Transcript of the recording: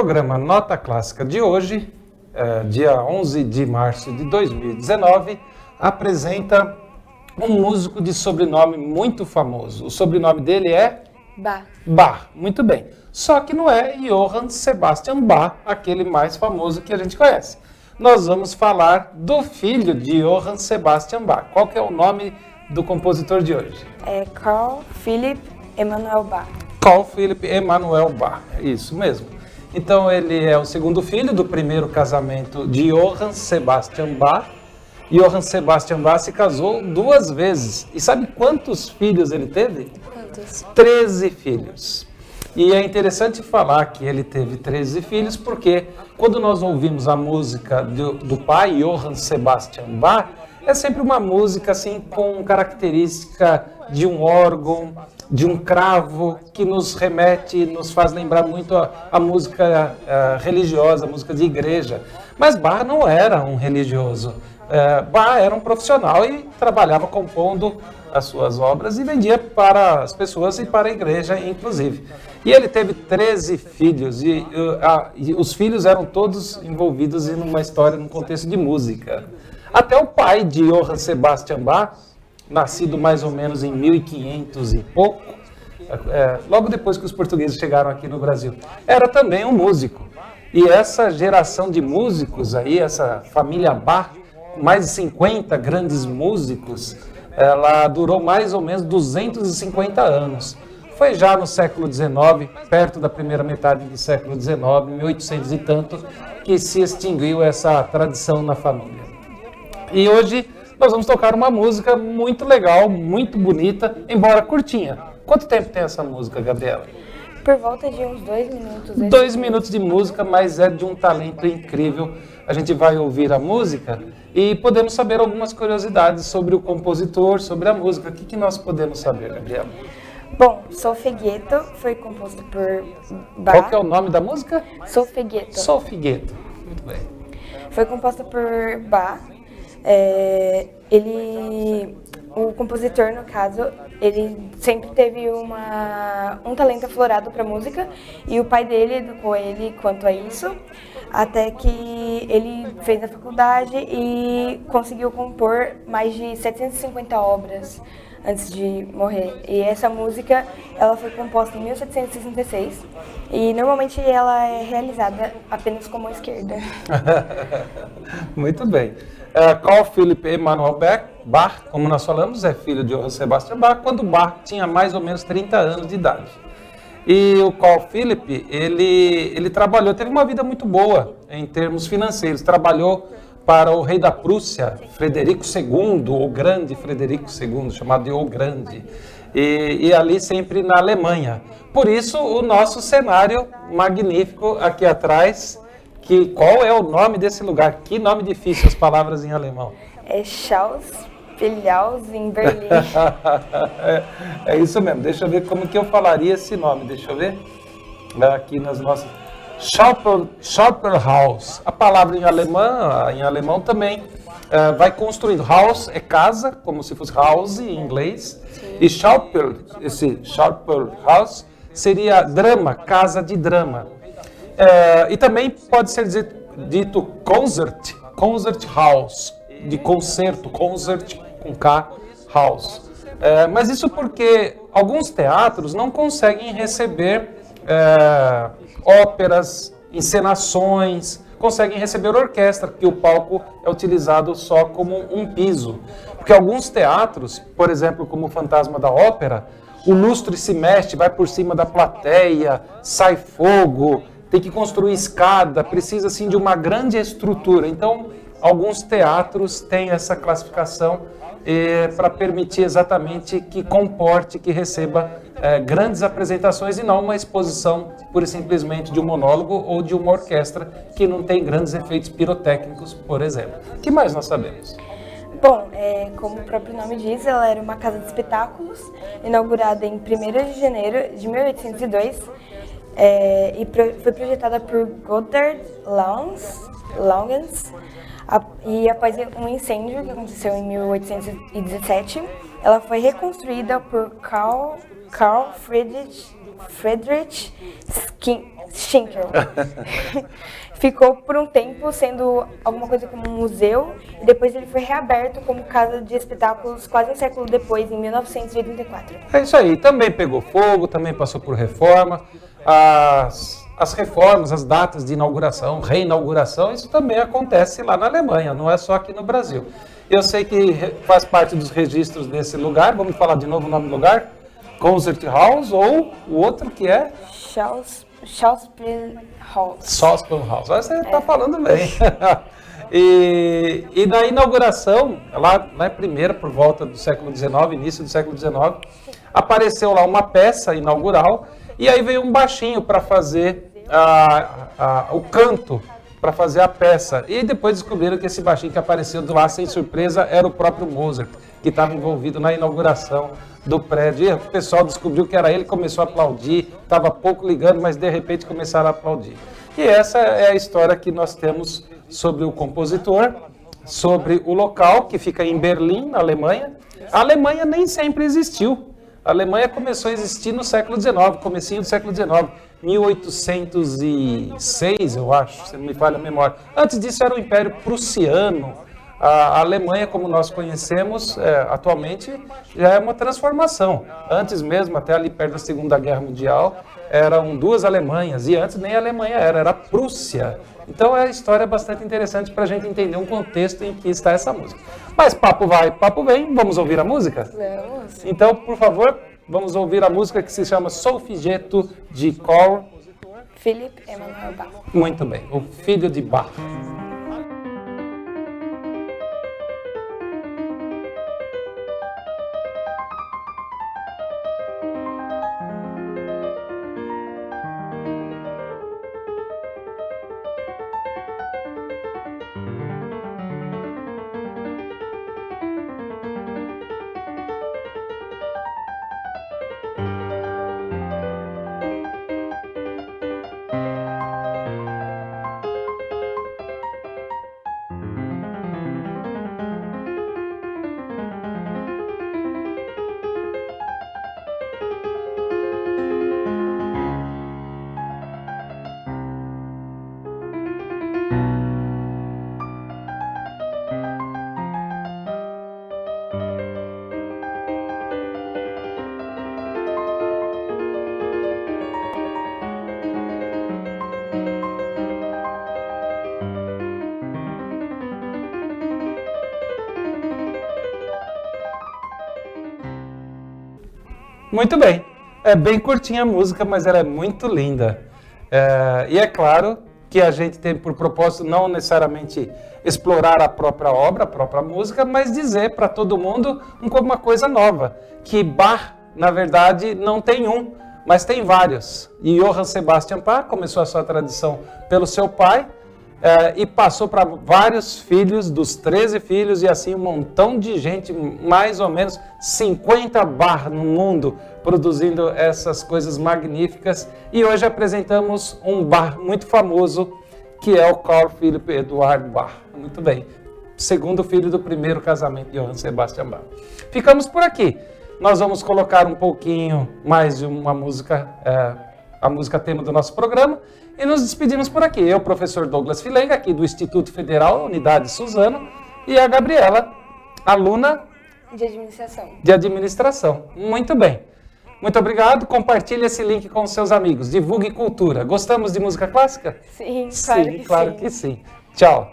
programa Nota Clássica de hoje, dia 11 de março de 2019, apresenta um músico de sobrenome muito famoso. O sobrenome dele é? Bach. Bach, muito bem. Só que não é Johann Sebastian Bach, aquele mais famoso que a gente conhece. Nós vamos falar do filho de Johann Sebastian Bach. Qual que é o nome do compositor de hoje? É Carl Philipp Emanuel Bach. Carl Philipp Emanuel Bach, isso mesmo. Então ele é o segundo filho do primeiro casamento de Johann Sebastian Bach. Johann Sebastian Bach se casou 2 vezes. E sabe quantos filhos ele teve? Quantos? 13 filhos. E é interessante falar que ele teve 13 filhos, porque quando nós ouvimos a música do pai, Johann Sebastian Bach, é sempre uma música assim com característica de um órgão, de um cravo, que nos remete, nos faz lembrar muito a música religiosa, a música de igreja. Mas Bach não era um religioso. Bach era um profissional e trabalhava compondo as suas obras e vendia para as pessoas e para a igreja, inclusive. E ele teve 13 filhos e os filhos eram todos envolvidos em uma história, num contexto de música. Até o pai de Johann Sebastian Bach, nascido mais ou menos em 1500 e pouco, logo depois que os portugueses chegaram aqui no Brasil, era também um músico. E essa geração de músicos aí, essa família Bach, mais de 50 grandes músicos, ela durou mais ou menos 250 anos. Foi já no século XIX, perto da primeira metade do século XIX, 1800 e tanto, que se extinguiu essa tradição na família. E hoje nós vamos tocar uma música muito legal, muito bonita, embora curtinha. Quanto tempo tem essa música, Gabriela? Por volta de uns 2 minutos. 2 minutos de música, mas é de um talento incrível. A gente vai ouvir a música e podemos saber algumas curiosidades sobre o compositor, sobre a música. O que nós podemos saber, Gabriela? Bom, Solfeghetto foi composto por Bach. Qual que é o nome da música? Solfeghetto. Solfeghetto. Muito bem. Foi composta por Bach. O compositor, no caso, ele sempre teve um talento aflorado para música e o pai dele educou ele quanto a isso, até que ele fez a faculdade e conseguiu compor mais de 750 obras antes de morrer. E essa música, ela foi composta em 1766 e normalmente ela é realizada apenas com a mão esquerda. Muito bem. Carl Philipp Emanuel Bach, como nós falamos, é filho de Johann Sebastian Bach, quando Bach tinha mais ou menos 30 anos de idade. E o Carl Philipp, ele trabalhou, teve uma vida muito boa em termos financeiros. Trabalhou para o rei da Prússia, Frederico II, o grande Frederico II, chamado de O Grande, e ali sempre na Alemanha. Por isso, o nosso cenário magnífico aqui atrás. Qual é o nome desse lugar? Que nome difícil, as palavras em alemão. É Schauspielhaus em Berlim. É isso mesmo. Deixa eu ver como que eu falaria esse nome. Deixa eu ver. Aqui nas nossas... Schauspielhaus. A palavra em alemão também vai construindo. Haus é casa, como se fosse house em inglês. Sim. E esse Schauspielhaus seria drama, casa de drama. E também pode ser dito concert house, de concerto, concert com K, house. Mas isso porque alguns teatros não conseguem receber óperas, encenações, conseguem receber orquestra, porque o palco é utilizado só como um piso. Porque alguns teatros, por exemplo, como o Fantasma da Ópera, o lustre se mexe, vai por cima da plateia, sai fogo, tem que construir escada, precisa assim de uma grande estrutura. Então, alguns teatros têm essa classificação para permitir exatamente que comporte, que receba grandes apresentações e não uma exposição pura e simplesmente de um monólogo ou de uma orquestra que não tem grandes efeitos pirotécnicos, por exemplo. O que mais nós sabemos? Bom, como o próprio nome diz, ela era uma casa de espetáculos, inaugurada em 1º de janeiro de 1802, e foi projetada por Godard Langens, e após um incêndio que aconteceu em 1817, ela foi reconstruída por Carl Friedrich Schinkel. Ficou por um tempo sendo alguma coisa como um museu e depois ele foi reaberto como casa de espetáculos quase um século depois, em 1984. É isso aí, também pegou fogo, também passou por reforma. As reformas, as datas de inauguração, reinauguração, isso também acontece lá na Alemanha, não é só aqui no Brasil. Eu sei que faz parte dos registros desse lugar, vamos falar de novo o nome do lugar? Concerthaus ou o outro que é? Schauspielhaus. Schauspielhaus, você está falando bem. E na inauguração, lá na primeira, por volta do século XIX, início do século XIX, apareceu lá uma peça inaugural e aí veio um baixinho para fazer o canto, para fazer a peça. E depois descobriram que esse baixinho que apareceu do lá sem surpresa era o próprio Mozart, que estava envolvido na inauguração do prédio. E o pessoal descobriu que era ele, começou a aplaudir, estava pouco ligando, mas de repente começaram a aplaudir. E essa é a história que nós temos sobre o compositor, sobre o local, que fica em Berlim, na Alemanha. A Alemanha nem sempre existiu. A Alemanha começou a existir no século XIX, comecinho do século XIX, 1806, eu acho, se não me falha a memória. Antes disso era o Império Prussiano. A Alemanha, como nós conhecemos, atualmente, já é uma transformação. Antes mesmo, até ali perto da Segunda Guerra Mundial, eram duas Alemanhas, e antes nem a Alemanha era a Prússia. Então é uma história bastante interessante para a gente entender um contexto em que está essa música. Mas papo vai, papo vem, vamos ouvir a música? Vamos. Então, por favor, vamos ouvir a música que se chama Solfeggio de Carl Philipp Emanuel Bach. Muito bem, o filho de Bach. Muito bem. É bem curtinha a música, mas ela é muito linda. E é claro que a gente tem por propósito não necessariamente explorar a própria obra, a própria música, mas dizer para todo mundo uma coisa nova, que Bach, na verdade, não tem um, mas tem vários. E Johann Sebastian Bach começou a sua tradição pelo seu pai, e passou para vários filhos, dos 13 filhos, e assim um montão de gente, mais ou menos 50 Bach no mundo, produzindo essas coisas magníficas. E hoje apresentamos um Bach muito famoso, que é o Carl Philipp Eduard Bach. Muito bem, segundo filho do primeiro casamento de Johann Sebastian Bach. Ficamos por aqui. Nós vamos colocar um pouquinho mais de uma música, a música tema do nosso programa, e nos despedimos por aqui. Eu, professor Douglas Filenga, aqui do Instituto Federal, Unidade Suzano, e a Gabriela, aluna de administração. Muito bem. Muito obrigado. Compartilhe esse link com seus amigos. Divulgue cultura. Gostamos de música clássica? Sim, Sim, claro que sim. Tchau.